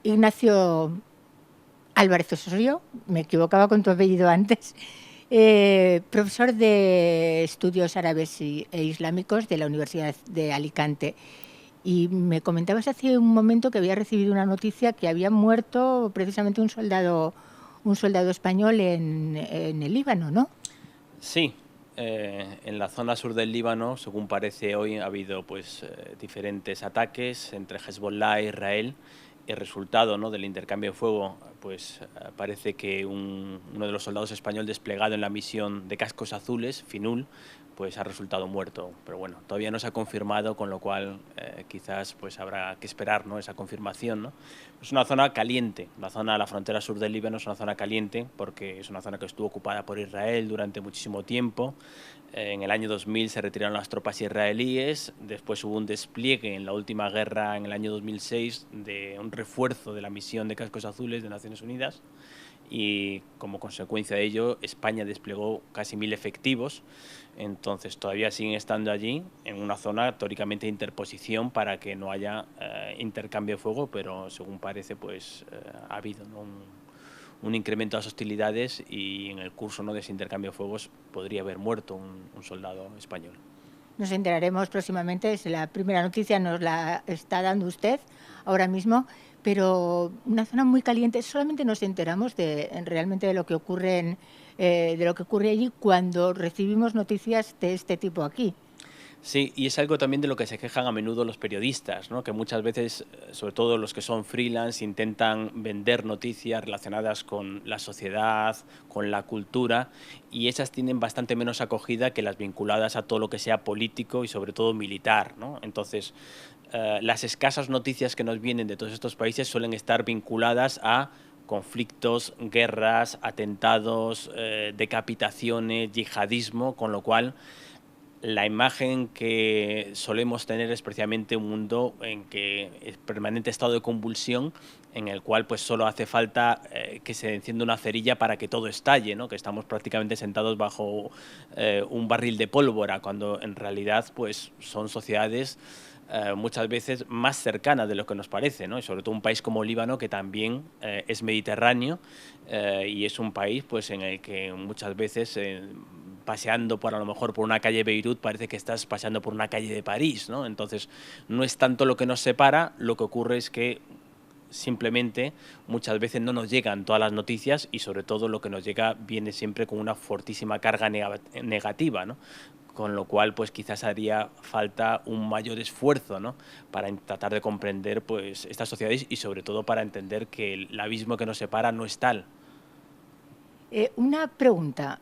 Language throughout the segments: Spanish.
Ignacio Álvarez Osorio, me equivocaba con tu apellido antes, profesor de Estudios Árabes e Islámicos de la Universidad de Alicante. Y me comentabas hace un momento que había recibido una noticia que había muerto precisamente un soldado español en el Líbano, ¿no? Sí, en la zona sur del Líbano, según parece hoy, ha habido diferentes ataques entre Hezbollah e Israel. El resultado, ¿no?, del intercambio de fuego, parece que uno de los soldados españoles desplegado en la misión de cascos azules, FINUL, pues ha resultado muerto. Pero bueno, todavía no se ha confirmado, con lo cual quizás habrá que esperar, ¿no?, esa confirmación, ¿no? Es una zona caliente, la frontera sur del Líbano es una zona caliente porque es una zona que estuvo ocupada por Israel durante muchísimo tiempo. En el año 2000 se retiraron las tropas israelíes, después hubo un despliegue en la última guerra, en el año 2006, de un refuerzo de la misión de cascos azules de Naciones Unidas, y como consecuencia de ello España desplegó casi 1000 efectivos. Entonces todavía siguen estando allí en una zona teóricamente de interposición para que no haya intercambio de fuego, pero según parece ha habido, ¿no?, un incremento de las hostilidades, y en el curso, ¿no?, de ese intercambio de fuegos podría haber muerto un soldado español. Nos enteraremos próximamente, es la primera noticia, nos la está dando usted ahora mismo, pero una zona muy caliente. Solamente nos enteramos realmente de lo que ocurre allí cuando recibimos noticias de este tipo aquí. Sí, y es algo también de lo que se quejan a menudo los periodistas, ¿no?, que muchas veces, sobre todo los que son freelance, intentan vender noticias relacionadas con la sociedad, con la cultura, y esas tienen bastante menos acogida que las vinculadas a todo lo que sea político y sobre todo militar, ¿no? Entonces, las escasas noticias que nos vienen de todos estos países suelen estar vinculadas a conflictos, guerras, atentados, decapitaciones, yihadismo, con lo cual la imagen que solemos tener es precisamente un mundo en que es permanente estado de convulsión, en el cual solo hace falta que se encienda una cerilla para que todo estalle, ¿no?, que estamos prácticamente sentados bajo un barril de pólvora, cuando en realidad son sociedades muchas veces más cercanas de lo que nos parece, ¿no? Y sobre todo un país como Líbano, que también es mediterráneo, y es un país en el que muchas veces paseando a lo mejor por una calle de Beirut parece que estás paseando por una calle de París, ¿no? Entonces no es tanto lo que nos separa, lo que ocurre es que simplemente muchas veces no nos llegan todas las noticias, y sobre todo lo que nos llega viene siempre con una fortísima carga negativa, ¿no? Con lo cual quizás haría falta un mayor esfuerzo, ¿no?, para tratar de comprender estas sociedades, y sobre todo para entender que el abismo que nos separa no es tal. Una pregunta,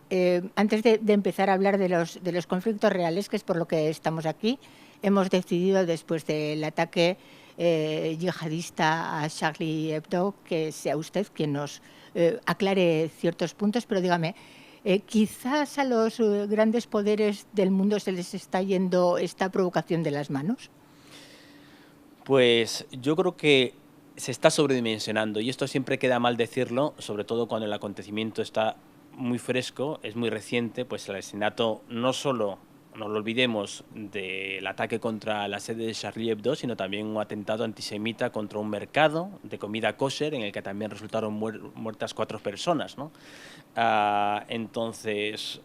antes de empezar a hablar de los conflictos reales, que es por lo que estamos aquí. Hemos decidido, después del ataque yihadista a Charlie Hebdo, que sea usted quien nos aclare ciertos puntos, pero dígame, ¿quizás a los grandes poderes del mundo se les está yendo esta provocación de las manos? Pues yo creo que se está sobredimensionando, y esto siempre queda mal decirlo, sobre todo cuando el acontecimiento está muy fresco, es muy reciente. El asesinato, no solo, no lo olvidemos, del ataque contra la sede de Charlie Hebdo, sino también un atentado antisemita contra un mercado de comida kosher, en el que también resultaron muertas 4 personas, ¿no? Entonces,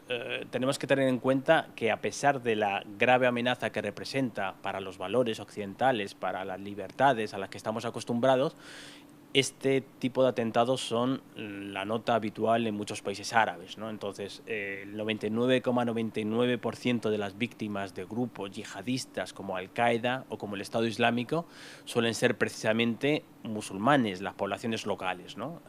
tenemos que tener en cuenta que, a pesar de la grave amenaza que representa para los valores occidentales, para las libertades a las que estamos acostumbrados, este tipo de atentados son la nota habitual en muchos países árabes, ¿no? Entonces, el 99,99% de las víctimas de grupos yihadistas como Al-Qaeda o como el Estado Islámico suelen ser precisamente musulmanes, las poblaciones locales, ¿no?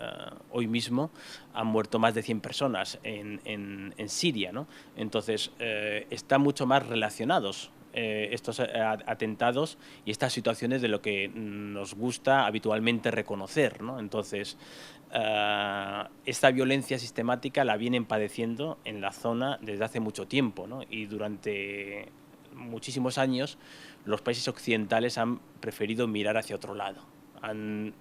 Hoy mismo han muerto más de 100 personas en Siria, ¿no? Entonces, están mucho más relacionados estos atentados y estas situaciones de lo que nos gusta habitualmente reconocer, ¿no? Entonces, esta violencia sistemática la vienen padeciendo en la zona desde hace mucho tiempo, ¿no? Y durante muchísimos años los países occidentales han preferido mirar hacia otro lado. Han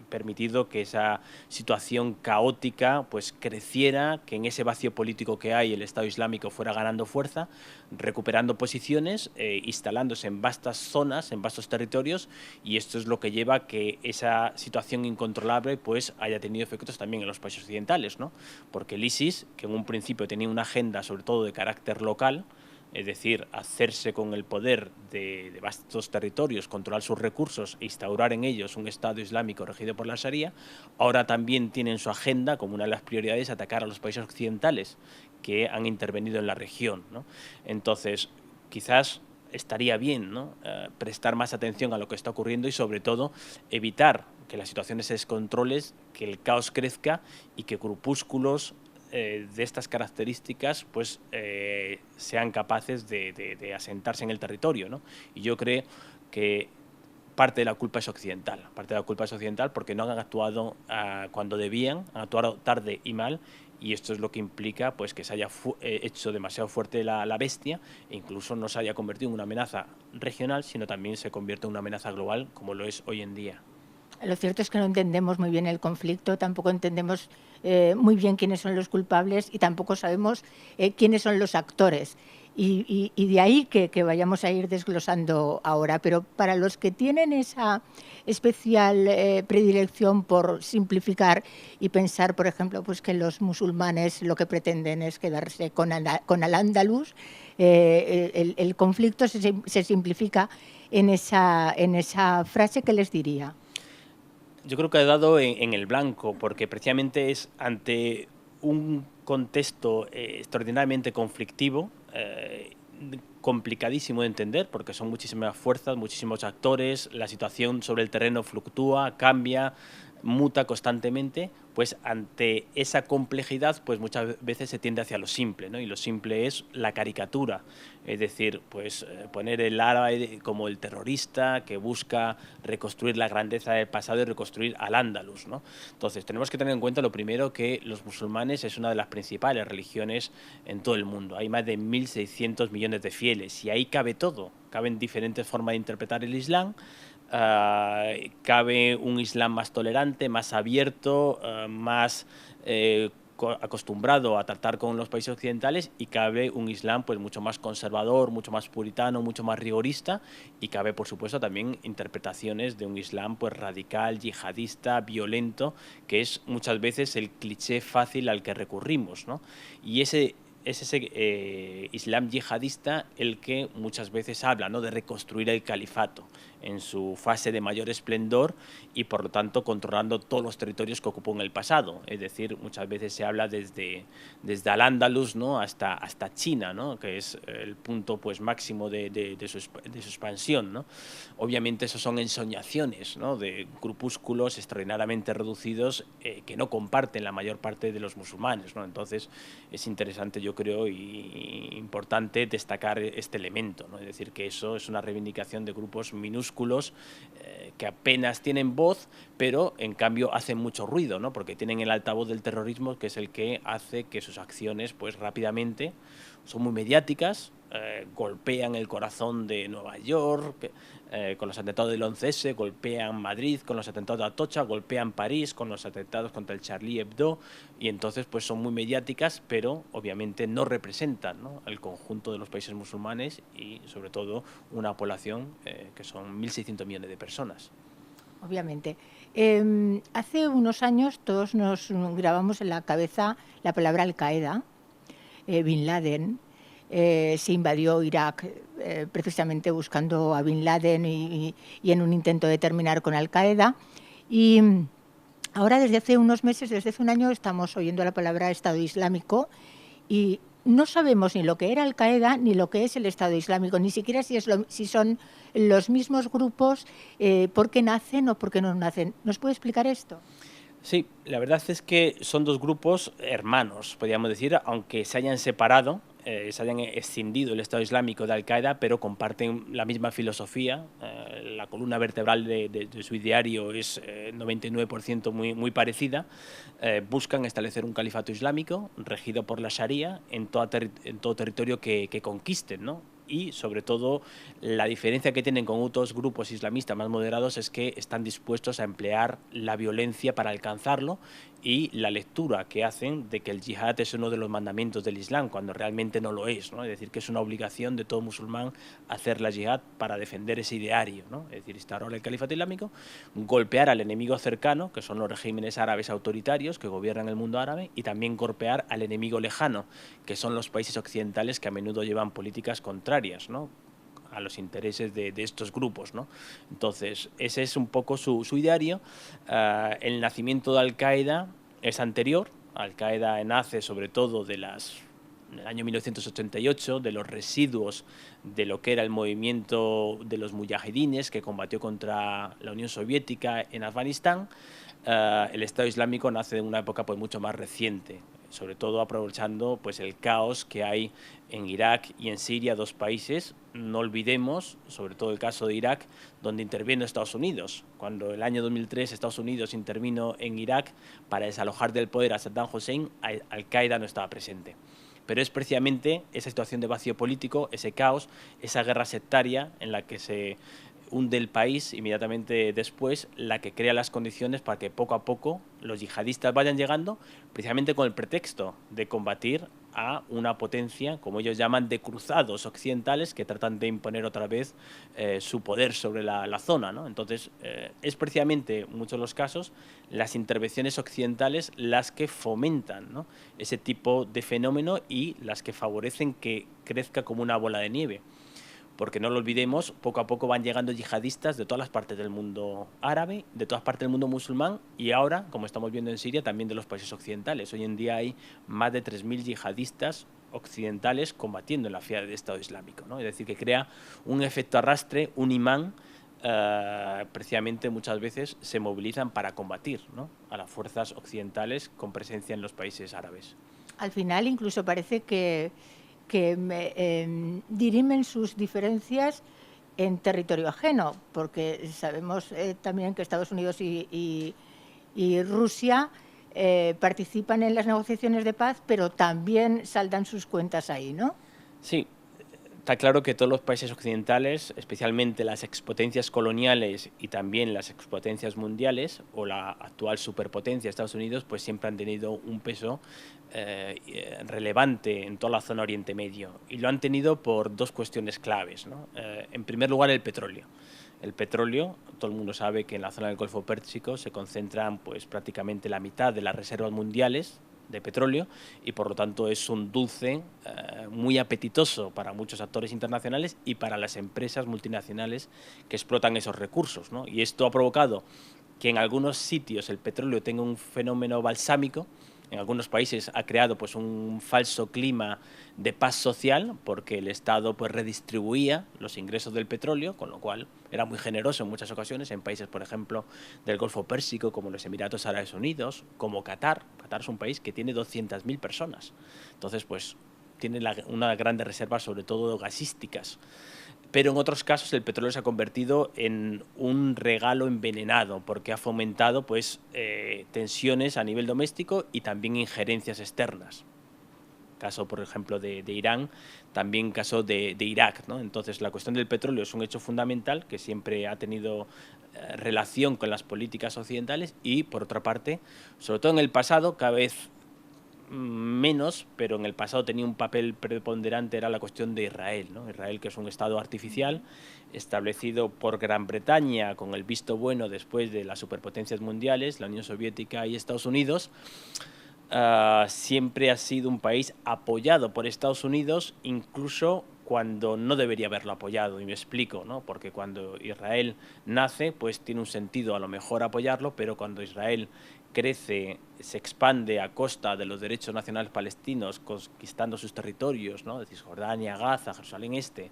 permitido que esa situación caótica pues creciera, que en ese vacío político que hay el Estado Islámico fuera ganando fuerza, recuperando posiciones, instalándose en vastas zonas, en vastos territorios, y esto es lo que lleva a que esa situación incontrolable pues haya tenido efectos también en los países occidentales, ¿no? Porque el ISIS, que en un principio tenía una agenda sobre todo de carácter local, es decir, hacerse con el poder de vastos territorios, controlar sus recursos e instaurar en ellos un Estado Islámico regido por la Sharia, ahora también tiene en su agenda como una de las prioridades atacar a los países occidentales que han intervenido en la región, ¿no? Entonces, quizás estaría bien, ¿no?, prestar más atención a lo que está ocurriendo y, sobre todo, evitar que la situación se descontrole, que el caos crezca y que grupúsculos de estas características pues sean capaces de asentarse en el territorio, ¿no? Y yo creo que parte de la culpa es occidental, porque no han actuado cuando debían, han actuado tarde y mal, y esto es lo que implica pues que se haya hecho demasiado fuerte la bestia e incluso no se haya convertido en una amenaza regional, sino también se convierte en una amenaza global como lo es hoy en día. Lo cierto es que no entendemos muy bien el conflicto, tampoco entendemos muy bien quiénes son los culpables y tampoco sabemos quiénes son los actores. Y de ahí que vayamos a ir desglosando ahora. Pero para los que tienen esa especial predilección por simplificar y pensar, por ejemplo, pues que los musulmanes lo que pretenden es quedarse con Al-Ándalus, el conflicto se simplifica en esa frase que les diría. Yo creo que ha dado en el blanco, porque precisamente es ante un contexto extraordinariamente conflictivo, complicadísimo de entender, porque son muchísimas fuerzas, muchísimos actores, la situación sobre el terreno fluctúa, cambia, muta constantemente, pues ante esa complejidad pues muchas veces se tiende hacia lo simple, ¿no? Y lo simple es la caricatura, es decir, pues poner el árabe como el terrorista que busca reconstruir la grandeza del pasado y reconstruir Al-Ándalus, ¿no? Entonces tenemos que tener en cuenta lo primero, que los musulmanes es una de las principales religiones en todo el mundo, hay más de 1.600 millones de fieles y ahí cabe todo, caben diferentes formas de interpretar el Islam. Cabe un Islam más tolerante, más abierto, más acostumbrado a tratar con los países occidentales, y cabe un Islam pues mucho más conservador, mucho más puritano, mucho más rigorista, y cabe por supuesto también interpretaciones de un Islam pues radical, yihadista, violento, que es muchas veces el cliché fácil al que recurrimos, ¿no? Y es ese Islam yihadista el que muchas veces habla, ¿no?, de reconstruir el califato en su fase de mayor esplendor y por lo tanto controlando todos los territorios que ocupó en el pasado. Es decir, muchas veces se habla desde Al-Ándalus, ¿no?, hasta China, ¿no?, que es el punto pues máximo de su expansión, ¿no? Obviamente eso son ensoñaciones, ¿no?, de grupúsculos extraordinariamente reducidos que no comparten la mayor parte de los musulmanes, ¿no? Entonces es interesante, yo creo, y importante destacar este elemento, ¿no? Es decir, que eso es una reivindicación de grupos minúsculos que apenas tienen voz, pero en cambio hacen mucho ruido, ¿no?, porque tienen el altavoz del terrorismo, que es el que hace que sus acciones pues rápidamente son muy mediáticas, golpean el corazón de Nueva York con los atentados del 11S, golpean Madrid con los atentados de Atocha, golpean París con los atentados contra el Charlie Hebdo, y entonces pues son muy mediáticas, pero obviamente no representan, ¿no?, el conjunto de los países musulmanes y sobre todo una población que son 1.600 millones de personas. Obviamente. Hace unos años todos nos grabamos en la cabeza la palabra Al-Qaeda, Bin Laden. Se invadió Irak precisamente buscando a Bin Laden y en un intento de terminar con Al-Qaeda. Y ahora desde hace unos meses, desde hace un año, estamos oyendo la palabra Estado Islámico y no sabemos ni lo que era Al-Qaeda ni lo que es el Estado Islámico, ni siquiera si son los mismos grupos, por qué nacen o por qué no nacen. ¿Nos puede explicar esto? Sí, la verdad es que son dos grupos hermanos, podríamos decir, aunque se hayan separado, se hayan escindido el Estado Islámico de Al-Qaeda, pero comparten la misma filosofía. La columna vertebral de su ideario es 99% muy parecida. Buscan establecer un califato islámico regido por la Sharia en todo territorio que conquisten, ¿no? y sobre todo la diferencia que tienen con otros grupos islamistas más moderados es que están dispuestos a emplear la violencia para alcanzarlo, y la lectura que hacen de que el yihad es uno de los mandamientos del Islam, cuando realmente no lo es, ¿no? Es decir, que es una obligación de todo musulmán hacer la yihad para defender ese ideario, ¿no? Es decir, instaurar el califato islámico, golpear al enemigo cercano, que son los regímenes árabes autoritarios que gobiernan el mundo árabe, y también golpear al enemigo lejano, que son los países occidentales que a menudo llevan políticas contrarias, ¿no?, a los intereses de estos grupos, ¿no? Entonces, ese es un poco su ideario. El nacimiento de Al-Qaeda es anterior. Al-Qaeda nace sobre todo en el año 1988, de los residuos de lo que era el movimiento de los mujahidines que combatió contra la Unión Soviética en Afganistán. El Estado Islámico nace en una época pues mucho más reciente, sobre todo aprovechando pues el caos que hay en Irak y en Siria, dos países. No olvidemos, sobre todo el caso de Irak, donde intervino Estados Unidos. Cuando el año 2003 Estados Unidos intervino en Irak para desalojar del poder a Saddam Hussein, Al-Qaeda no estaba presente. Pero es precisamente esa situación de vacío político, ese caos, esa guerra sectaria en la que se hunde el país inmediatamente después, la que crea las condiciones para que poco a poco los yihadistas vayan llegando, precisamente con el pretexto de combatir a una potencia, como ellos llaman, de cruzados occidentales que tratan de imponer otra vez su poder sobre la zona, ¿no? Entonces, es precisamente, en muchos de los casos, las intervenciones occidentales las que fomentan, ¿no?, ese tipo de fenómeno y las que favorecen que crezca como una bola de nieve. Porque no lo olvidemos, poco a poco van llegando yihadistas de todas las partes del mundo árabe, de todas partes del mundo musulmán, y ahora, como estamos viendo en Siria, también de los países occidentales. Hoy en día hay más de 3.000 yihadistas occidentales combatiendo en la fiesta del Estado Islámico, ¿no? Es decir, que crea un efecto arrastre, un imán. Precisamente muchas veces se movilizan para combatir, ¿no?, a las fuerzas occidentales con presencia en los países árabes. Al final incluso parece que dirimen sus diferencias en territorio ajeno, porque sabemos también que Estados Unidos y Rusia participan en las negociaciones de paz, pero también saldan sus cuentas ahí, ¿no? Sí. Está claro que todos los países occidentales, especialmente las expotencias coloniales y también las expotencias mundiales, o la actual superpotencia Estados Unidos, pues siempre han tenido un peso relevante en toda la zona Oriente Medio. Y lo han tenido por dos cuestiones claves, ¿no? En primer lugar, el petróleo. El petróleo, todo el mundo sabe que en la zona del Golfo Pérsico se concentran pues prácticamente la mitad de las reservas mundiales de petróleo, y por lo tanto es un dulce muy apetitoso para muchos actores internacionales y para las empresas multinacionales que explotan esos recursos, ¿no? Y esto ha provocado que en algunos sitios el petróleo tenga un fenómeno balsámico. En algunos países ha creado pues un falso clima de paz social, porque el Estado pues redistribuía los ingresos del petróleo, con lo cual era muy generoso en muchas ocasiones en países, por ejemplo, del Golfo Pérsico, como los Emiratos Árabes Unidos, como Qatar. Qatar es un país que tiene 200.000 personas. Entonces, pues tiene una grandes reservas, sobre todo gasísticas. Pero en otros casos el petróleo se ha convertido en un regalo envenenado, porque ha fomentado pues, tensiones a nivel doméstico y también injerencias externas. Caso, por ejemplo, de Irán, también caso de Irak, ¿no? Entonces, la cuestión del petróleo es un hecho fundamental que siempre ha tenido relación con las políticas occidentales y, por otra parte, sobre todo en el pasado, cada vez menos, pero en el pasado tenía un papel preponderante, era la cuestión de Israel, ¿no? Israel, que es un estado artificial establecido por Gran Bretaña con el visto bueno después de las superpotencias mundiales, la Unión Soviética y Estados Unidos. Siempre ha sido un país apoyado por Estados Unidos, incluso cuando no debería haberlo apoyado, y me explico, ¿no? Porque cuando Israel nace, pues tiene un sentido a lo mejor apoyarlo, pero cuando Israel crece, se expande a costa de los derechos nacionales palestinos, conquistando sus territorios, ¿no?, de Cisjordania, Gaza, Jerusalén Este,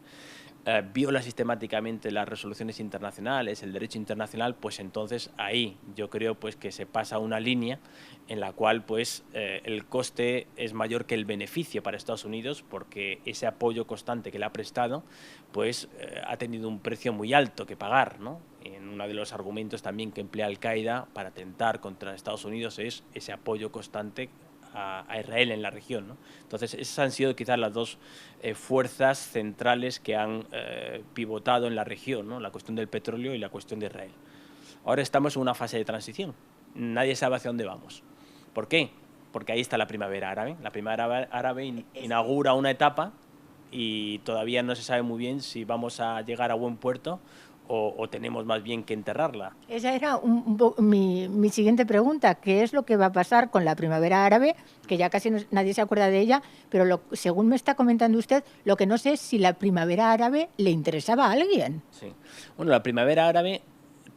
viola sistemáticamente las resoluciones internacionales, el derecho internacional, pues entonces ahí yo creo pues que se pasa una línea en la cual pues el coste es mayor que el beneficio para Estados Unidos, porque ese apoyo constante que le ha prestado pues ha tenido un precio muy alto que pagar, ¿no? En uno de los argumentos también que emplea Al-Qaeda para atentar contra Estados Unidos es ese apoyo constante a Israel en la región, ¿no? Entonces, esas han sido quizás las dos fuerzas centrales que han pivotado en la región, ¿no? La cuestión del petróleo y la cuestión de Israel. Ahora estamos en una fase de transición. Nadie sabe hacia dónde vamos. ¿Por qué? Porque ahí está la primavera árabe. La primavera árabe inaugura una etapa y todavía no se sabe muy bien si vamos a llegar a buen puerto o tenemos más bien que enterrarla. Esa era mi siguiente pregunta. ¿Qué es lo que va a pasar con la primavera árabe? Que ya casi nadie se acuerda de ella, pero según me está comentando usted, lo que no sé es si la primavera árabe le interesaba a alguien. Sí. Bueno, la primavera árabe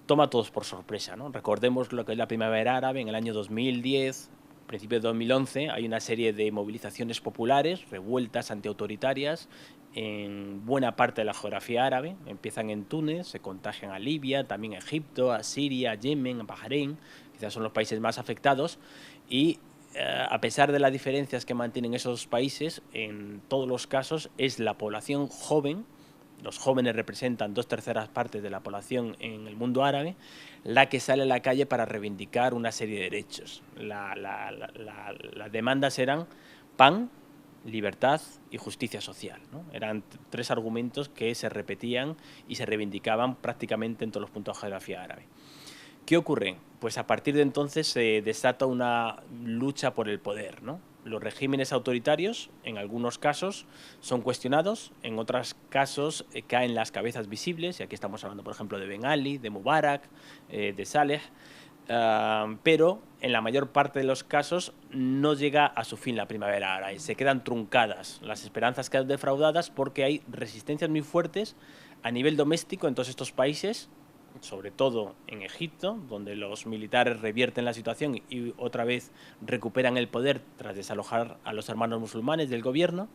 toma a todos por sorpresa, ¿no? Recordemos lo que es la primavera árabe en el año 2010, principio de 2011, hay una serie de movilizaciones populares, revueltas antiautoritarias en buena parte de la geografía árabe. Empiezan en Túnez, se contagian a Libia, también a Egipto, a Siria, a Yemen, a Bahrein, quizás son los países más afectados, y a pesar de las diferencias que mantienen esos países, en todos los casos es la población joven, los jóvenes representan 2/3 partes de la población en el mundo árabe, la que sale a la calle para reivindicar una serie de derechos. Las demandas eran pan, libertad y justicia social, ¿no? Eran 3 argumentos que se repetían y se reivindicaban prácticamente en todos los puntos de la geografía árabe. ¿Qué ocurre? Pues a partir de entonces se desata una lucha por el poder, ¿no? Los regímenes autoritarios, en algunos casos, son cuestionados, en otros casos caen las cabezas visibles, y aquí estamos hablando, por ejemplo, de Ben Ali, de Mubarak, de Saleh, pero en la mayor parte de los casos no llega a su fin la primavera árabe, se quedan truncadas, las esperanzas quedan defraudadas porque hay resistencias muy fuertes a nivel doméstico en todos estos países, sobre todo en Egipto, donde los militares revierten la situación y otra vez recuperan el poder tras desalojar a los hermanos musulmanes del gobierno,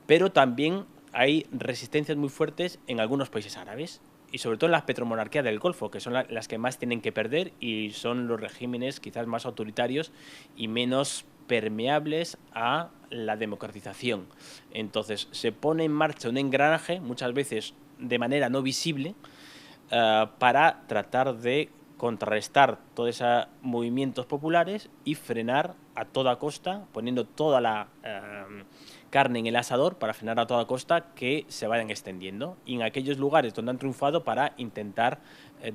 pero también hay resistencias muy fuertes en algunos países árabes y sobre todo en las petromonarquías del Golfo, que son las que más tienen que perder y son los regímenes quizás más autoritarios y menos permeables a la democratización. Entonces se pone en marcha un engranaje, muchas veces de manera no visible, para tratar de contrarrestar todos esos movimientos populares y frenar a toda costa, poniendo toda la carne en el asador para frenar a toda costa que se vayan extendiendo. Y en aquellos lugares donde han triunfado para intentar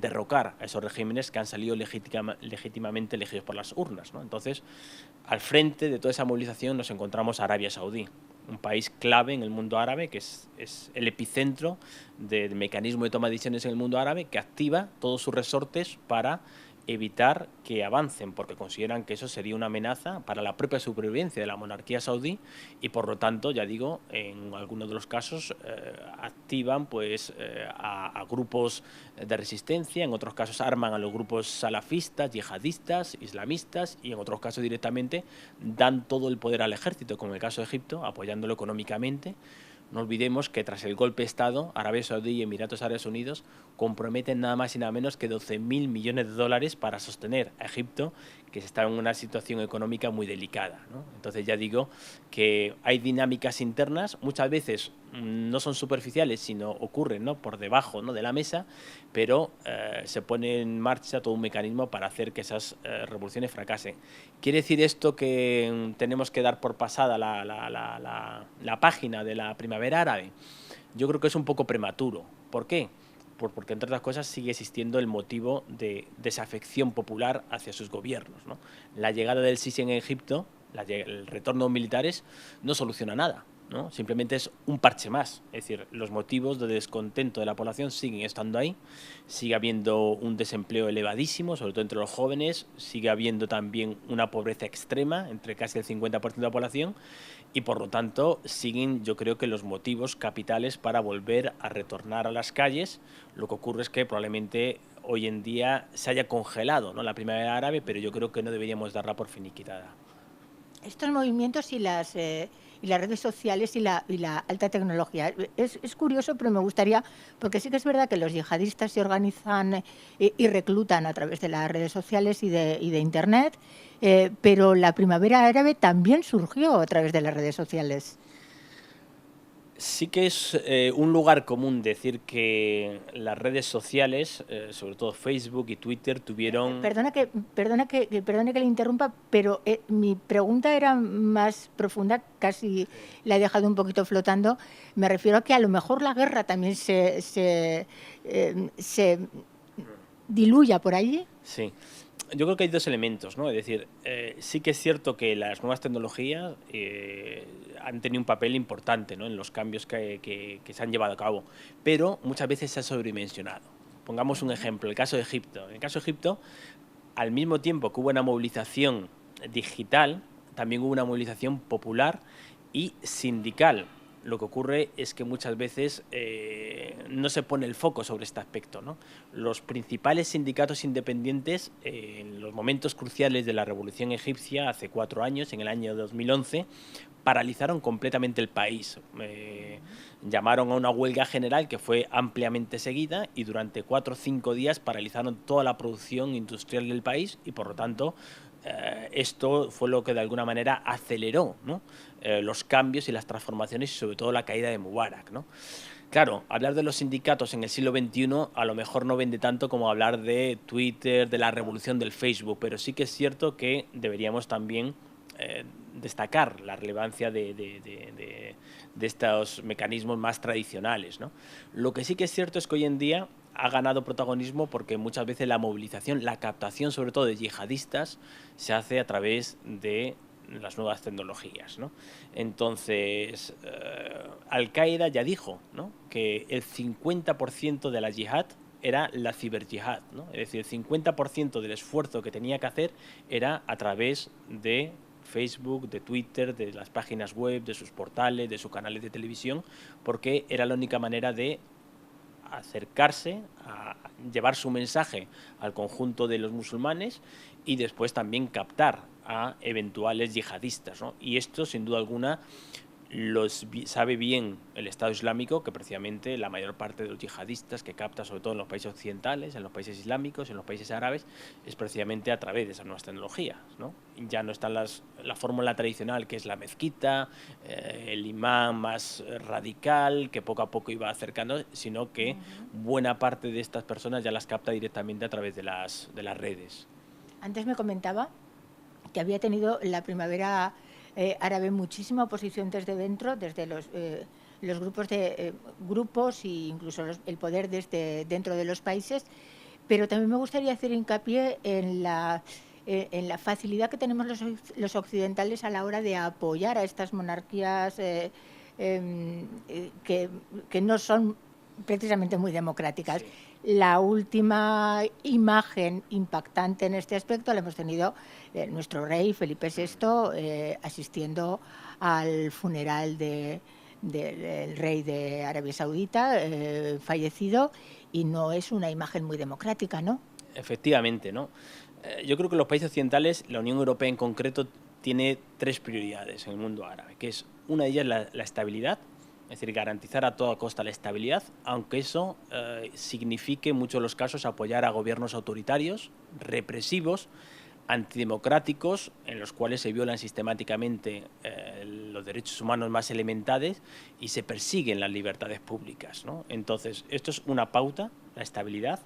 derrocar a esos regímenes que han salido legítimamente elegidos por las urnas, ¿no? Entonces, al frente de toda esa movilización nos encontramos a Arabia Saudí, un país clave en el mundo árabe, que es el epicentro del mecanismo de toma de decisiones en el mundo árabe, que activa todos sus resortes para evitar que avancen, porque consideran que eso sería una amenaza para la propia supervivencia de la monarquía saudí y, por lo tanto, ya digo, en algunos de los casos activan pues, a grupos de resistencia, en otros casos arman a los grupos salafistas, yihadistas, islamistas y en otros casos directamente dan todo el poder al ejército, como en el caso de Egipto, apoyándolo económicamente. No olvidemos que tras el golpe de Estado, Arabia Saudí y Emiratos Árabes Unidos comprometen nada más y nada menos que 12.000 millones de dólares para sostener a Egipto, que está en una situación económica muy delicada, ¿no? Entonces ya digo que hay dinámicas internas, muchas veces no son superficiales, sino ocurren, ¿no?, por debajo, ¿no?, de la mesa, pero se pone en marcha todo un mecanismo para hacer que esas revoluciones fracasen. ¿Quiere decir esto que tenemos que dar por pasada la página de la primavera árabe? Yo creo que es un poco prematuro. ¿Por qué? Porque, entre otras cosas, sigue existiendo el motivo de desafección popular hacia sus gobiernos, ¿no? La llegada del Sisi en Egipto, el retorno de militares, no soluciona nada, ¿no? Simplemente es un parche más. Es decir, los motivos de descontento de la población siguen estando ahí, sigue habiendo un desempleo elevadísimo, sobre todo entre los jóvenes, sigue habiendo también una pobreza extrema entre casi el 50% de la población y, por lo tanto, siguen, yo creo, que los motivos capitales para volver a retornar a las calles. Lo que ocurre es que probablemente hoy en día se haya congelado, ¿no?, la primavera árabe, pero yo creo que no deberíamos darla por finiquitada. Estos movimientos y las redes sociales y la alta tecnología. Es curioso, pero me gustaría, porque sí que es verdad que los yihadistas se organizan y reclutan a través de las redes sociales y de Internet, pero la primavera árabe también surgió a través de las redes sociales. Sí que es un lugar común decir que las redes sociales, sobre todo Facebook y Twitter, tuvieron... Perdona que le interrumpa, pero mi pregunta era más profunda, casi la he dejado un poquito flotando. Me refiero a que a lo mejor la guerra también se diluya por allí. Sí, yo creo que hay dos elementos, ¿no? Es decir, sí que es cierto que las nuevas tecnologías han tenido un papel importante, ¿no?, en los cambios que se han llevado a cabo, pero muchas veces se ha sobredimensionado. Pongamos un ejemplo, el caso de Egipto. En el caso de Egipto, al mismo tiempo que hubo una movilización digital, también hubo una movilización popular y sindical. Lo que ocurre es que muchas veces no se pone el foco sobre este aspecto, ¿no? Los principales sindicatos independientes, en los momentos cruciales de la revolución egipcia, hace 4 años, en el año 2011, paralizaron completamente el país. Llamaron a una huelga general que fue ampliamente seguida y durante 4 o 5 días paralizaron toda la producción industrial del país y, por lo tanto, esto fue lo que de alguna manera aceleró, ¿no?, los cambios y las transformaciones y sobre todo la caída de Mubarak, ¿no? Claro, hablar de los sindicatos en el siglo XXI a lo mejor no vende tanto como hablar de Twitter, de la revolución del Facebook, pero sí que es cierto que deberíamos también destacar la relevancia de estos mecanismos más tradicionales, ¿no? Lo que sí que es cierto es que hoy en día ha ganado protagonismo porque muchas veces la movilización, la captación sobre todo de yihadistas se hace a través de las nuevas tecnologías, ¿no? Entonces, Al-Qaeda ya dijo, ¿no?, que el 50% de la yihad era la ciberyihad, ¿no? Es decir, el 50% del esfuerzo que tenía que hacer era a través de Facebook, de Twitter, de las páginas web, de sus portales, de sus canales de televisión, porque era la única manera de acercarse, a llevar su mensaje al conjunto de los musulmanes y después también captar a eventuales yihadistas, ¿no? Y esto, sin duda alguna, sabe bien el Estado Islámico, que precisamente la mayor parte de los yihadistas que capta, sobre todo en los países occidentales, en los países islámicos, en los países árabes, es precisamente a través de esas nuevas tecnologías, ¿no? Ya no está la fórmula tradicional, que es la mezquita, el imán más radical, que poco a poco iba acercando, sino que buena parte de estas personas ya las capta directamente a través de las redes. Antes me comentaba que había tenido la primavera árabe muchísima oposición desde dentro, desde los grupos e incluso el poder desde dentro de los países, pero también me gustaría hacer hincapié en la facilidad que tenemos los occidentales a la hora de apoyar a estas monarquías que no son precisamente muy democráticas. Sí. La última imagen impactante en este aspecto la hemos tenido nuestro rey Felipe VI asistiendo al funeral del rey de Arabia Saudita fallecido, y no es una imagen muy democrática, ¿no? Efectivamente, ¿no? Yo creo que los países occidentales, la Unión Europea en concreto, tiene 3 prioridades en el mundo árabe, que es una de ellas la estabilidad, es decir, garantizar a toda costa la estabilidad, aunque eso signifique en muchos de los casos apoyar a gobiernos autoritarios, represivos, antidemocráticos, en los cuales se violan sistemáticamente los derechos humanos más elementales y se persiguen las libertades públicas, ¿no? Entonces, esto es una pauta, la estabilidad.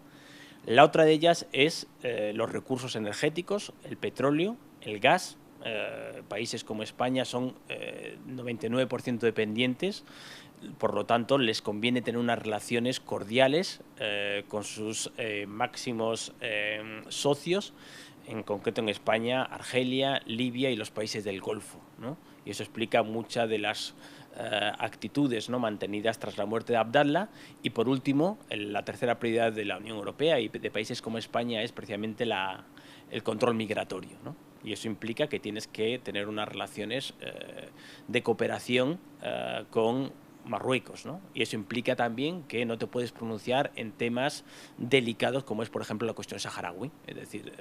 La otra de ellas es los recursos energéticos, el petróleo, el gas. Países como España son 99% dependientes, por lo tanto les conviene tener unas relaciones cordiales con sus máximos socios, en concreto en España, Argelia, Libia y los países del Golfo, ¿no? Y eso explica muchas de las actitudes, ¿no?, mantenidas tras la muerte de Abdallah. Y por último, la tercera prioridad de la Unión Europea y de países como España es precisamente el control migratorio, ¿no? Y eso implica que tienes que tener unas relaciones de cooperación con Marruecos, ¿no? Y eso implica también que no te puedes pronunciar en temas delicados como es, por ejemplo, la cuestión saharaui. Es decir,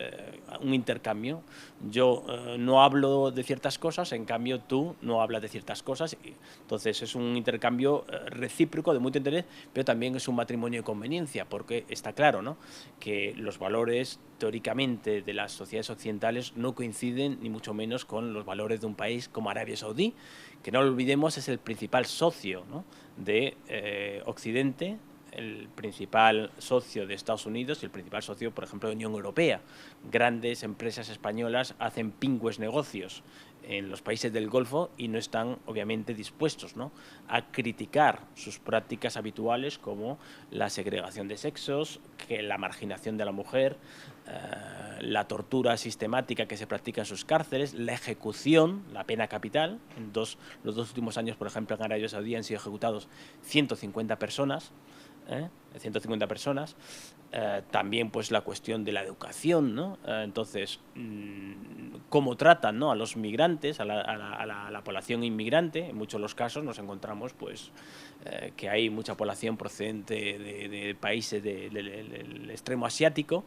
un intercambio. Yo no hablo de ciertas cosas, en cambio tú no hablas de ciertas cosas. Entonces es un intercambio recíproco de mutuo interés, pero también es un matrimonio de conveniencia, porque está claro, ¿no?, que los valores teóricamente de las sociedades occidentales no coinciden ni mucho menos con los valores de un país como Arabia Saudí, que no lo olvidemos es el principal socio, ¿no?, de Occidente, el principal socio de Estados Unidos y el principal socio, por ejemplo, de Unión Europea. Grandes empresas españolas hacen pingües negocios en los países del Golfo y no están, obviamente, dispuestos, ¿no?, a criticar sus prácticas habituales como la segregación de sexos, que la marginación de la mujer, la tortura sistemática que se practica en sus cárceles, la ejecución, la pena capital. Los dos últimos años, por ejemplo, en Arabia Saudí han sido ejecutados 150 personas. 150 personas. También pues la cuestión de la educación, ¿no? Entonces, cómo tratan, ¿no?, a los migrantes, a la población inmigrante. En muchos de los casos nos encontramos pues que hay mucha población procedente de países del extremo asiático,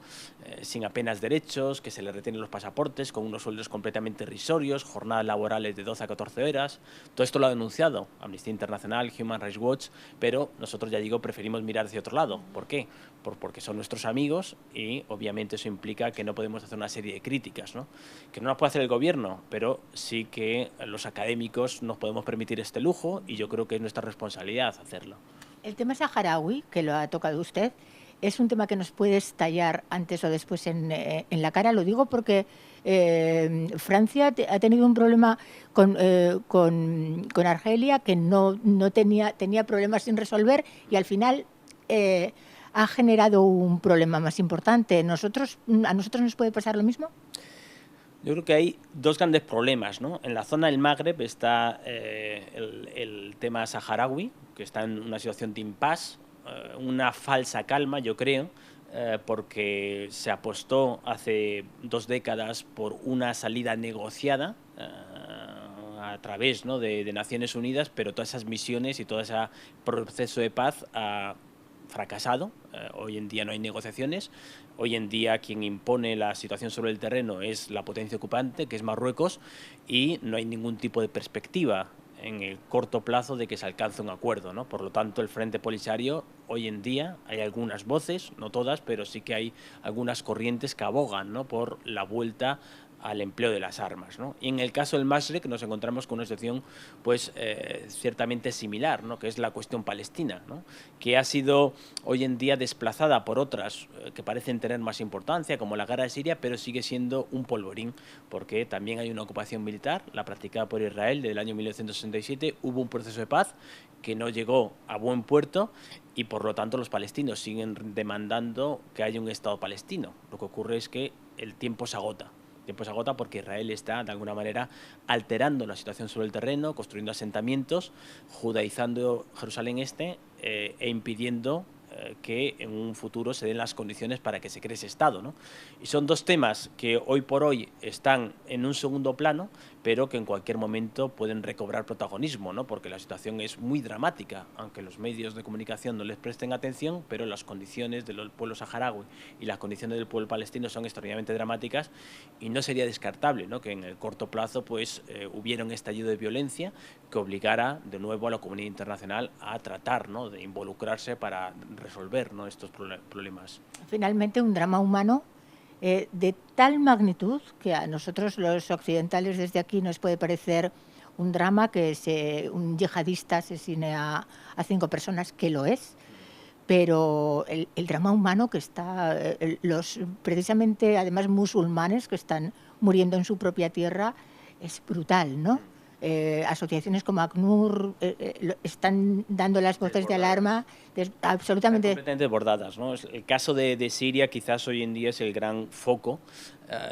sin apenas derechos, que se les retienen los pasaportes con unos sueldos completamente irrisorios, jornadas laborales de 12 a 14 horas. Todo esto lo ha denunciado Amnistía Internacional, Human Rights Watch, pero nosotros, ya digo, preferimos mirar hacia otro lado. ¿Por qué? Porque son nuestros amigos y obviamente eso implica que no podemos hacer una serie de críticas, ¿no?, que no las puede hacer el gobierno, pero sí que los académicos nos podemos permitir este lujo y yo creo que es nuestra responsabilidad hacerlo. El tema saharaui, que lo ha tocado usted, es un tema que nos puede estallar antes o después en la cara. Lo digo porque Francia ha tenido un problema con Argelia, que no tenía problemas sin resolver y al final ha generado un problema más importante. ¿A nosotros nos puede pasar lo mismo? Yo creo que hay dos grandes problemas, ¿no? En la zona del Magreb está el tema saharaui, que está en una situación de impasse, una falsa calma, yo creo, porque se apostó hace 2 décadas por una salida negociada a través, ¿no?, de Naciones Unidas, pero todas esas misiones y todo ese proceso de paz ha fracasado. Hoy en día no hay negociaciones. Hoy en día quien impone la situación sobre el terreno es la potencia ocupante, que es Marruecos, y no hay ningún tipo de perspectiva en el corto plazo de que se alcance un acuerdo, ¿no? Por lo tanto, el Frente Polisario, hoy en día hay algunas voces, no todas, pero sí que hay algunas corrientes que abogan, ¿no?, por la vuelta al empleo de las armas, ¿no? Y en el caso del Mashrek nos encontramos con una situación pues ciertamente similar, ¿no?, que es la cuestión palestina, ¿no?, que ha sido hoy en día desplazada por otras que parecen tener más importancia, como la guerra de Siria, pero sigue siendo un polvorín, porque también hay una ocupación militar, la practicada por Israel desde el año 1967, hubo un proceso de paz que no llegó a buen puerto y por lo tanto los palestinos siguen demandando que haya un Estado palestino. Lo que ocurre es que el tiempo se agota. Tiempo se agota porque Israel está, de alguna manera, alterando la situación sobre el terreno, construyendo asentamientos, judaizando Jerusalén Este e impidiendo que en un futuro se den las condiciones para que se cree ese Estado, ¿no? Y son dos temas que hoy por hoy están en un segundo plano, pero que en cualquier momento pueden recobrar protagonismo, ¿no?, porque la situación es muy dramática, aunque los medios de comunicación no les presten atención, pero las condiciones del pueblo saharaui y las condiciones del pueblo palestino son extraordinariamente dramáticas y no sería descartable, ¿no?, que en el corto plazo pues hubiera un estallido de violencia que obligara de nuevo a la comunidad internacional a tratar, ¿no?, de involucrarse para resolver, ¿no?, estos problemas. Finalmente, un drama humano de tal magnitud que a nosotros los occidentales desde aquí nos puede parecer un drama que un yihadista asesine a 5 personas, que lo es, pero el drama humano que está, precisamente además musulmanes que están muriendo en su propia tierra, es brutal, ¿no? Asociaciones como ACNUR están dando las voces de alarma absolutamente... Están completamente desbordadas, ¿no? El caso de Siria quizás hoy en día es el gran foco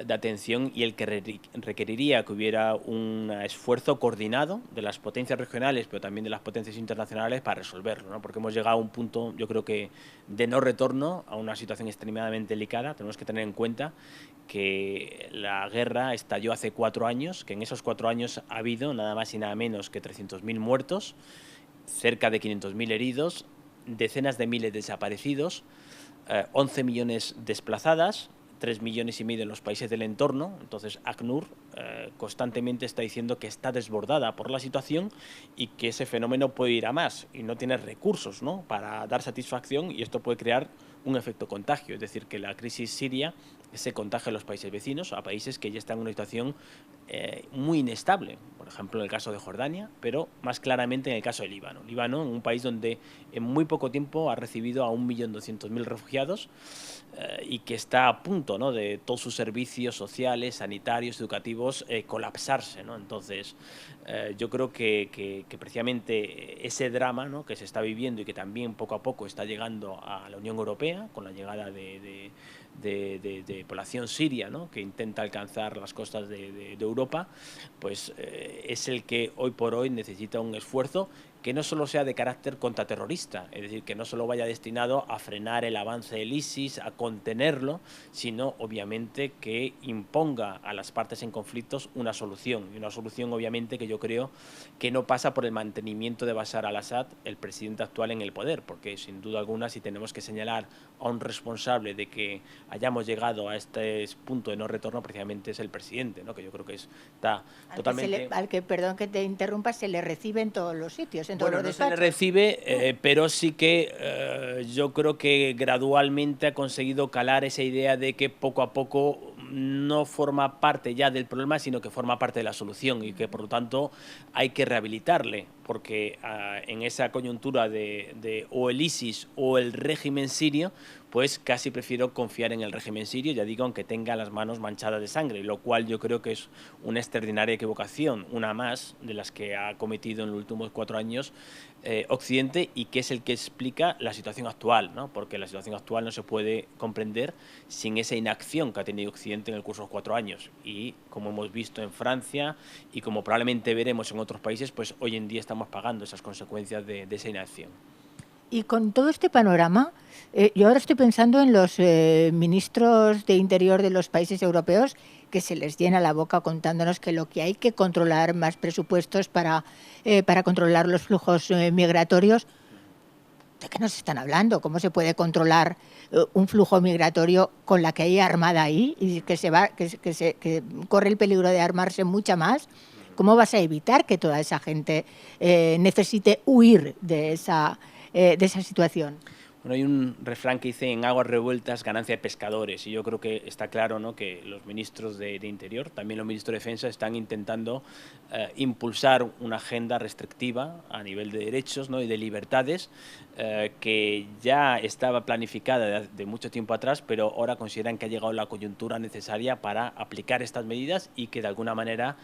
de atención y el que requeriría que hubiera un esfuerzo coordinado de las potencias regionales, pero también de las potencias internacionales para resolverlo, ¿no? Porque hemos llegado a un punto, yo creo que de no retorno, a una situación extremadamente delicada. Tenemos que tener en cuenta que la guerra estalló hace 4 años, que en esos 4 años ha habido nada más y nada menos que 300.000 muertos, cerca de 500.000 heridos, decenas de miles desaparecidos, 11 millones desplazadas, 3,5 millones en los países del entorno. Entonces ACNUR constantemente está diciendo que está desbordada por la situación y que ese fenómeno puede ir a más y no tiene recursos, ¿no?, para dar satisfacción, y esto puede crear un efecto contagio, es decir, que la crisis siria se contagie a los países vecinos, a países que ya están en una situación muy inestable, por ejemplo en el caso de Jordania, pero más claramente en el caso de Líbano. Líbano, un país donde en muy poco tiempo ha recibido a 1.200.000 refugiados y que está a punto, ¿no?, de todos sus servicios sociales, sanitarios, educativos colapsarse, ¿no? Entonces, yo creo que precisamente ese drama, ¿no?, que se está viviendo y que también poco a poco está llegando a la Unión Europea con la llegada de población siria, ¿no?, que intenta alcanzar las costas de Europa, pues es el que hoy por hoy necesita un esfuerzo que no solo sea de carácter contraterrorista, es decir, que no solo vaya destinado a frenar el avance del ISIS, a contenerlo, sino obviamente que imponga a las partes en conflictos una solución, y una solución obviamente que yo creo que no pasa por el mantenimiento de Bashar al-Assad, el presidente actual en el poder, porque sin duda alguna si tenemos que señalar a un responsable de que hayamos llegado a este punto de no retorno, precisamente es el presidente, ¿no?, que yo creo que está totalmente... Al que, perdón que te interrumpa, se le recibe en todos los sitios, en todos Bueno, los no se despachos. le recibe, pero sí que yo creo que gradualmente ha conseguido calar esa idea de que poco a poco no forma parte ya del problema, sino que forma parte de la solución y que por lo tanto hay que rehabilitarle, porque en esa coyuntura de o el ISIS o el régimen sirio, pues casi prefiero confiar en el régimen sirio, ya digo, aunque tenga las manos manchadas de sangre, lo cual yo creo que es una extraordinaria equivocación, una más de las que ha cometido en los últimos 4 años Occidente, y que es el que explica la situación actual, ¿no?, porque la situación actual no se puede comprender sin esa inacción que ha tenido Occidente en el curso de los 4 años, y como hemos visto en Francia y como probablemente veremos en otros países, pues hoy en día estamos pagando esas consecuencias de esa inacción. Y con todo este panorama, yo ahora estoy pensando en los ministros de Interior de los países europeos, que se les llena la boca contándonos que lo que hay que controlar, más presupuestos para controlar los flujos migratorios. ¿De qué nos están hablando? ¿Cómo se puede controlar un flujo migratorio con la que hay armada ahí y que corre el peligro de armarse mucha más? ¿Cómo vas a evitar que toda esa gente necesite huir de esa situación? Bueno, hay un refrán que dice: en aguas revueltas, ganancia de pescadores, y yo creo que está claro, ¿no?, que los ministros de Interior, también los ministros de Defensa, están intentando impulsar una agenda restrictiva a nivel de derechos, ¿no?, y de libertades, que ya estaba planificada de mucho tiempo atrás, pero ahora consideran que ha llegado la coyuntura necesaria para aplicar estas medidas y que de alguna manera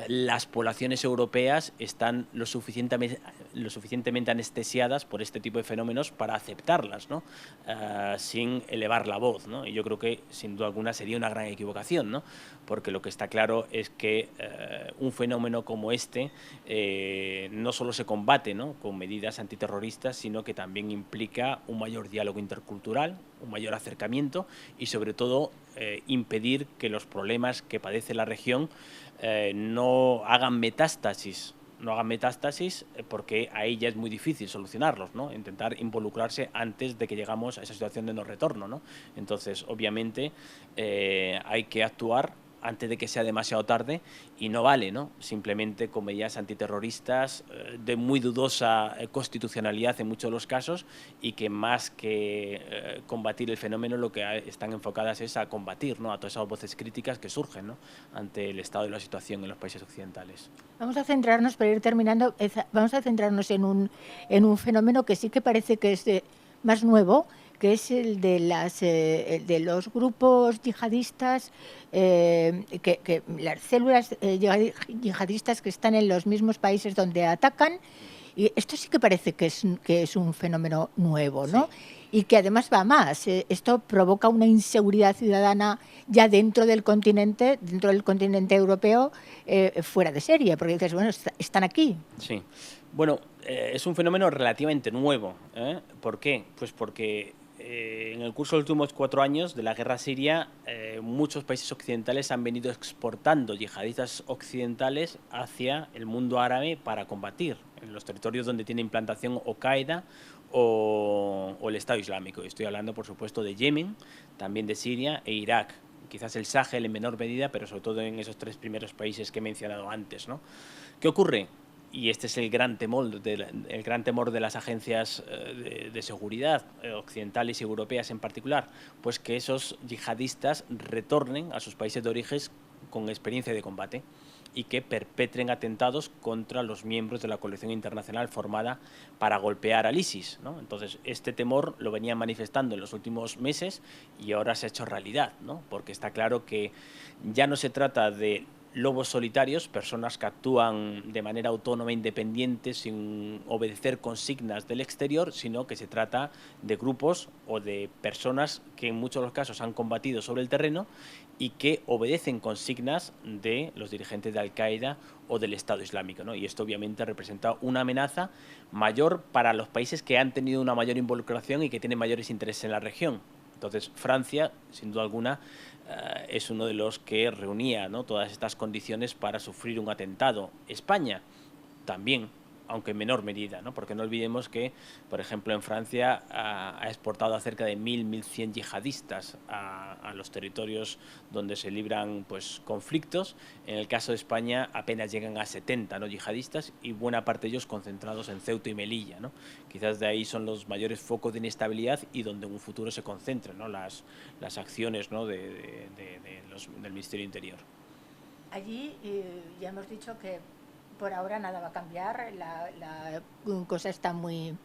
las poblaciones europeas están lo suficientemente anestesiadas por este tipo de fenómenos para aceptarlas, ¿no?, sin elevar la voz, ¿no? Y yo creo que sin duda alguna sería una gran equivocación, ¿no?, porque lo que está claro es que un fenómeno como este no solo se combate, ¿no?, con medidas antiterroristas, sino que también implica un mayor diálogo intercultural, un mayor acercamiento y sobre todo impedir que los problemas que padece la región no hagan metástasis, porque ahí ya es muy difícil solucionarlos, ¿no?, intentar involucrarse antes de que llegamos a esa situación de no retorno, ¿no? Entonces, obviamente, hay que actuar antes de que sea demasiado tarde, y no vale, ¿no?, simplemente con medidas antiterroristas de muy dudosa constitucionalidad en muchos de los casos, y que más que combatir el fenómeno, lo que están enfocadas es a combatir, ¿no?, a todas esas voces críticas que surgen, ¿no?, ante el estado de la situación en los países occidentales. Vamos a centrarnos, para ir terminando, vamos a centrarnos en un fenómeno que sí que parece que es más nuevo, que es el de los grupos yihadistas, las células yihadistas que están en los mismos países donde atacan. Y esto sí que parece que es un fenómeno nuevo, ¿no? Sí. Y que además va más. Esto provoca una inseguridad ciudadana ya dentro del continente europeo, fuera de serie, porque dices, bueno, están aquí. Sí. Bueno, es un fenómeno relativamente nuevo, ¿eh? ¿Por qué? Pues porque en el curso de los últimos 4 años de la guerra siria, muchos países occidentales han venido exportando yihadistas occidentales hacia el mundo árabe para combatir en los territorios donde tiene implantación o Qaeda o el Estado Islámico. Estoy hablando, por supuesto, de Yemen, también de Siria e Irak. Quizás el Sahel en menor medida, pero sobre todo en esos 3 primeros países que he mencionado antes, ¿no? ¿Qué ocurre? y este es el gran temor de las agencias de seguridad occidentales y europeas en particular, pues que esos yihadistas retornen a sus países de origen con experiencia de combate y que perpetren atentados contra los miembros de la coalición internacional formada para golpear al ISIS, ¿no? Entonces, este temor lo venían manifestando en los últimos meses y ahora se ha hecho realidad, ¿no? Porque está claro que ya no se trata de lobos solitarios, personas que actúan de manera autónoma e independiente sin obedecer consignas del exterior, sino que se trata de grupos o de personas que en muchos de los casos han combatido sobre el terreno y que obedecen consignas de los dirigentes de Al-Qaeda o del Estado Islámico, ¿no? Y esto obviamente representa una amenaza mayor para los países que han tenido una mayor involucración y que tienen mayores intereses en la región. Entonces, Francia, sin duda alguna, es uno de los que reunía, ¿no?, todas estas condiciones para sufrir un atentado. España también, aunque en menor medida, ¿no? Porque no olvidemos que, por ejemplo, en Francia ha exportado a cerca de 1.100 yihadistas a los territorios donde se libran, pues, conflictos. En el caso de España apenas llegan a 70, ¿no?, yihadistas, y buena parte de ellos concentrados en Ceuta y Melilla, ¿no? Quizás de ahí son los mayores focos de inestabilidad y donde en un futuro se concentran, ¿no?, las acciones, ¿no?, del Ministerio Interior. Allí ya hemos dicho que por ahora nada va a cambiar, la cosa está muy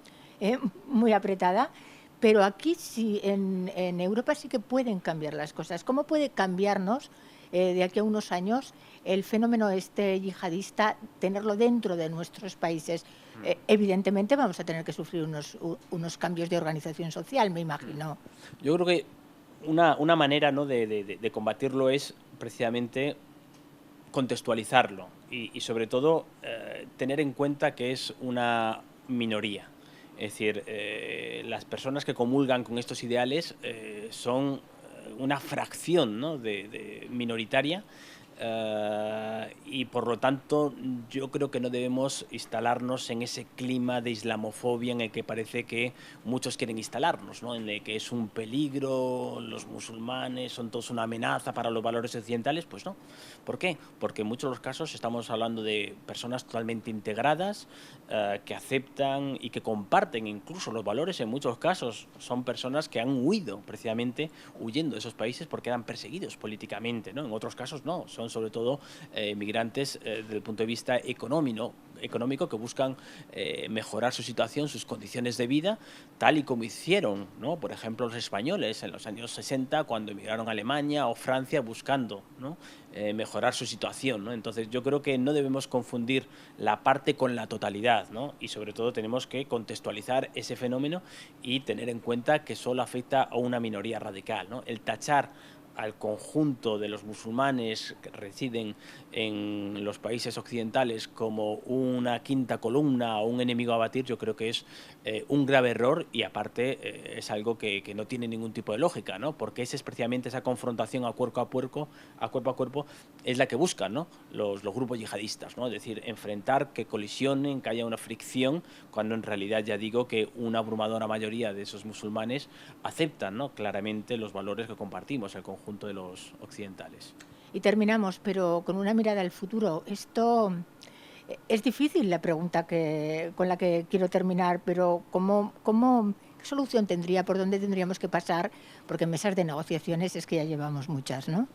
apretada, pero aquí sí, en Europa sí que pueden cambiar las cosas. ¿Cómo puede cambiarnos de aquí a unos años el fenómeno yihadista, tenerlo dentro de nuestros países? Evidentemente vamos a tener que sufrir unos cambios de organización social, me imagino. Yo creo que una manera, ¿no?, de combatirlo es precisamente contextualizarlo y sobre todo tener en cuenta que es una minoría. Es decir, las personas que comulgan con estos ideales son una fracción, ¿no?, minoritaria, y por lo tanto yo creo que no debemos instalarnos en ese clima de islamofobia en el que parece que muchos quieren instalarnos, ¿no?, en el que es un peligro, los musulmanes son todos una amenaza para los valores occidentales. Pues no. ¿Por qué? Porque en muchos de los casos estamos hablando de personas totalmente integradas, que aceptan y que comparten incluso los valores. En muchos casos son personas que han huido, precisamente huyendo de esos países porque eran perseguidos políticamente, ¿no? En otros casos no, son sobre todo migrantes desde el punto de vista económico que buscan mejorar su situación, sus condiciones de vida, tal y como hicieron, ¿no?, por ejemplo, los españoles en los años 60 cuando emigraron a Alemania o Francia buscando, ¿no?, mejorar su situación, ¿no? Entonces yo creo que no debemos confundir la parte con la totalidad, ¿no? Y sobre todo tenemos que contextualizar ese fenómeno y tener en cuenta que solo afecta a una minoría radical, ¿no? El tachar al conjunto de los musulmanes que residen en los países occidentales como una quinta columna o un enemigo a batir, yo creo que es un grave error y aparte es algo que no tiene ningún tipo de lógica, ¿no? Porque es precisamente esa confrontación a cuerpo a cuerpo es la que buscan, ¿no?, los grupos yihadistas, ¿no? Es decir, enfrentar, que colisionen, que haya una fricción, cuando en realidad ya digo que una abrumadora mayoría de esos musulmanes aceptan, ¿no?, claramente los valores que compartimos el conjunto de los occidentales. Y terminamos, pero con una mirada al futuro. Esto es difícil, la pregunta con la que quiero terminar, pero ¿qué solución tendría? ¿Por dónde tendríamos que pasar? Porque en mesas de negociaciones es que ya llevamos muchas, ¿no?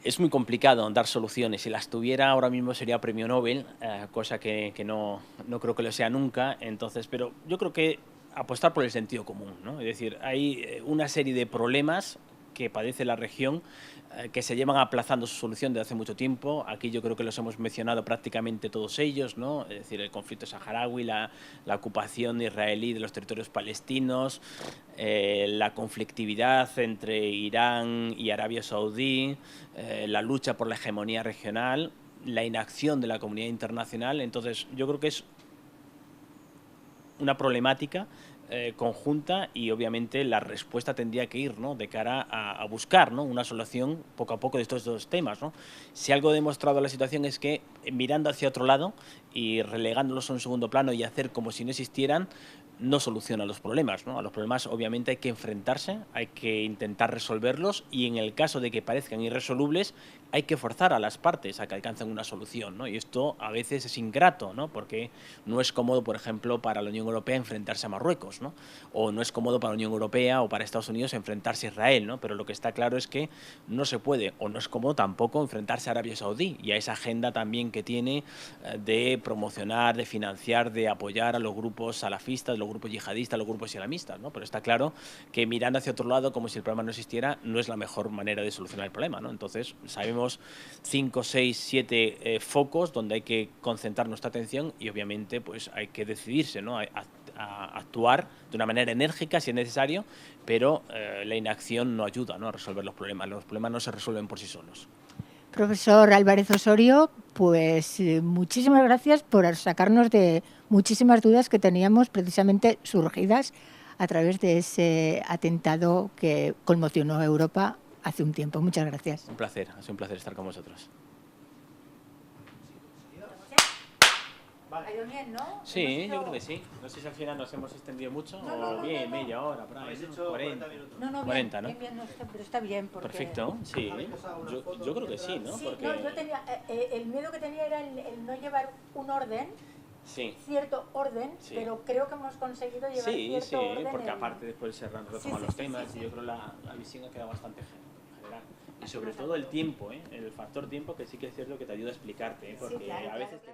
Es muy complicado dar soluciones. Si las tuviera ahora mismo sería premio Nobel, cosa que no creo que lo sea nunca. Entonces, pero yo creo que apostar por el sentido común, ¿no? Es decir, hay una serie de problemas que padece la región que se llevan aplazando su solución desde hace mucho tiempo. Aquí yo creo que los hemos mencionado prácticamente todos ellos, ¿no? Es decir, el conflicto saharaui, la ocupación israelí de los territorios palestinos, la conflictividad entre Irán y Arabia Saudí, la lucha por la hegemonía regional, la inacción de la comunidad internacional. Entonces, yo creo que es una problemática conjunta y obviamente la respuesta tendría que ir, ¿no?, de cara a buscar, ¿no?, una solución poco a poco de estos dos temas, ¿no? Si algo ha demostrado la situación es que mirando hacia otro lado y relegándolos a un segundo plano y hacer como si no existieran no soluciona los problemas, ¿no? A los problemas obviamente hay que enfrentarse, hay que intentar resolverlos y en el caso de que parezcan irresolubles, hay que forzar a las partes a que alcancen una solución, ¿no? Y esto a veces es ingrato, ¿no? Porque no es cómodo, por ejemplo, para la Unión Europea enfrentarse a Marruecos, ¿no? O no es cómodo para la Unión Europea o para Estados Unidos enfrentarse a Israel, ¿no? Pero lo que está claro es que no se puede, o no es cómodo tampoco, enfrentarse a Arabia Saudí y a esa agenda también que tiene de promocionar, de financiar, de apoyar a los grupos salafistas, los grupos yihadistas, los grupos islamistas, ¿no? Pero está claro que mirando hacia otro lado como si el problema no existiera no es la mejor manera de solucionar el problema, ¿no? Entonces sabemos 5, 6, 7 focos donde hay que concentrar nuestra atención y obviamente pues hay que decidirse, ¿no? A actuar de una manera enérgica si es necesario, pero la inacción no ayuda, ¿no? A resolver los problemas no se resuelven por sí solos. Profesor Álvarez Osorio, pues muchísimas gracias por sacarnos de muchísimas dudas que teníamos precisamente surgidas a través de ese atentado que conmocionó a Europa hace un tiempo. Muchas gracias. Un placer, ha sido un placer estar con vosotros. Ha ido bien, ¿no? Sí, yo creo que sí. No sé si al final nos hemos extendido mucho o bien, media hora, por ahí, 40 minutos. No, 40, ¿no? bien, pero está bien. Porque... Perfecto, sí. Yo creo que sí, ¿no? Sí, porque... no, yo tenía, el miedo que tenía era el no llevar un orden, cierto orden, pero creo que hemos conseguido llevar cierto orden. Sí, porque aparte después se retoman los temas y yo creo la visión ha quedado bastante general. Y sobre todo el tiempo, el factor tiempo que sí que es cierto que te ayuda a explicarte, porque a veces te...